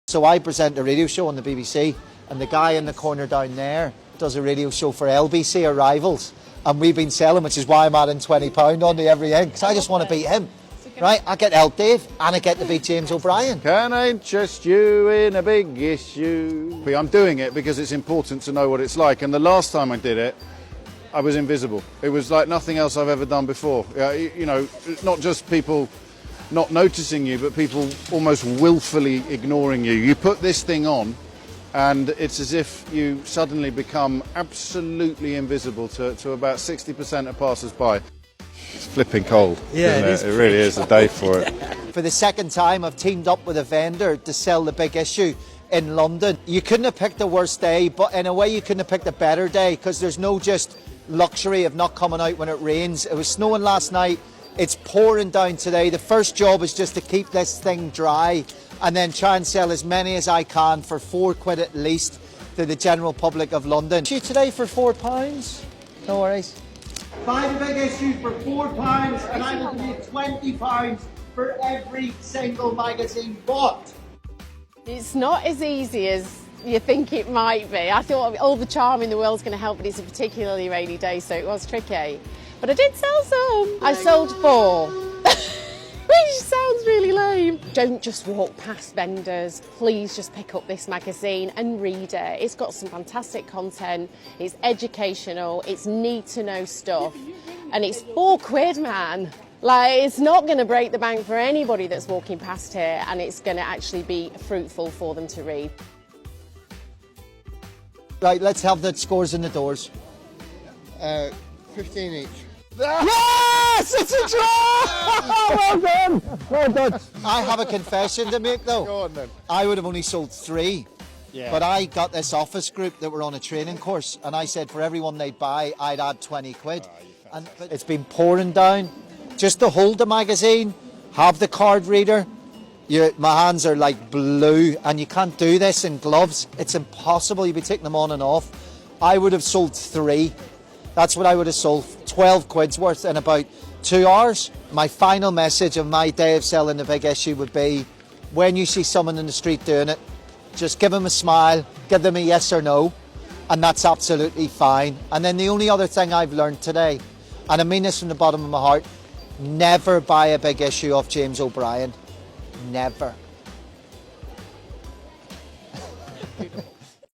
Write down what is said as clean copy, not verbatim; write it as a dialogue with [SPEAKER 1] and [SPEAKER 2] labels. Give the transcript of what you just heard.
[SPEAKER 1] So I present a radio show on the BBC, and the guy in the corner down there does a radio show for LBC or Rivals, and we've been selling, which is why I'm adding £20 onto every end, because I just want to beat him. Right, I get Elk Dave, and I get to beat James O'Brien.
[SPEAKER 2] Can I interest you in a big issue? I'm doing it because it's important to know what it's like, and the last time I did it, I was invisible. It was like nothing else I've ever done before. You know, not just people not noticing you, but people almost willfully ignoring you. You put this thing on, and it's as if you suddenly become absolutely invisible to about 60% of passers-by. It's flipping cold.
[SPEAKER 1] Yeah,
[SPEAKER 2] it really is a day for it.
[SPEAKER 1] For the second time, I've teamed up with a vendor to sell the big issue in London. You couldn't have picked a worse day, but in a way you couldn't have picked a better day, because there's no just luxury of not coming out when it rains. It was snowing last night. It's pouring down today. The first job is just to keep this thing dry and then try and sell as many as I can for £4 at least to the general public of London. Issue today for £4. No worries. Buy the big issue for £4 and I will give you £20 for every single magazine bought.
[SPEAKER 3] It's not as easy as you think it might be. I thought all the charm in the world was going to help, but it's a particularly rainy day, so it was tricky. But I did sell some. I sold 4, which sounds really lame. Don't just walk past vendors. Please just pick up this magazine and read it. It's got some fantastic content. It's educational. It's need-to-know stuff. And it's £4, man. Like, it's not going to break the bank for anybody that's walking past here, and it's going to actually be fruitful for them to read.
[SPEAKER 1] Right, let's have the scores in the doors.
[SPEAKER 4] 15 each.
[SPEAKER 1] Yes! It's a draw! Well done! Well done. I have a confession to make, though.
[SPEAKER 4] Go on, then.
[SPEAKER 1] I would have only sold 3.
[SPEAKER 4] Yeah.
[SPEAKER 1] But I got this office group that were on a training course, and I said for everyone they'd buy, I'd add £20. And it's been pouring down. Just to hold the magazine, have the card reader. My hands are like blue, and you can't do this in gloves. It's impossible. You'd be taking them on and off. I would have sold 3. That's what I would have sold, £12 worth in about 2 hours. My final message of my day of selling the big issue would be, when you see someone in the street doing it, just give them a smile, give them a yes or no, and that's absolutely fine. And then the only other thing I've learned today, and I mean this from the bottom of my heart, never buy a big issue of James O'Brien. Never.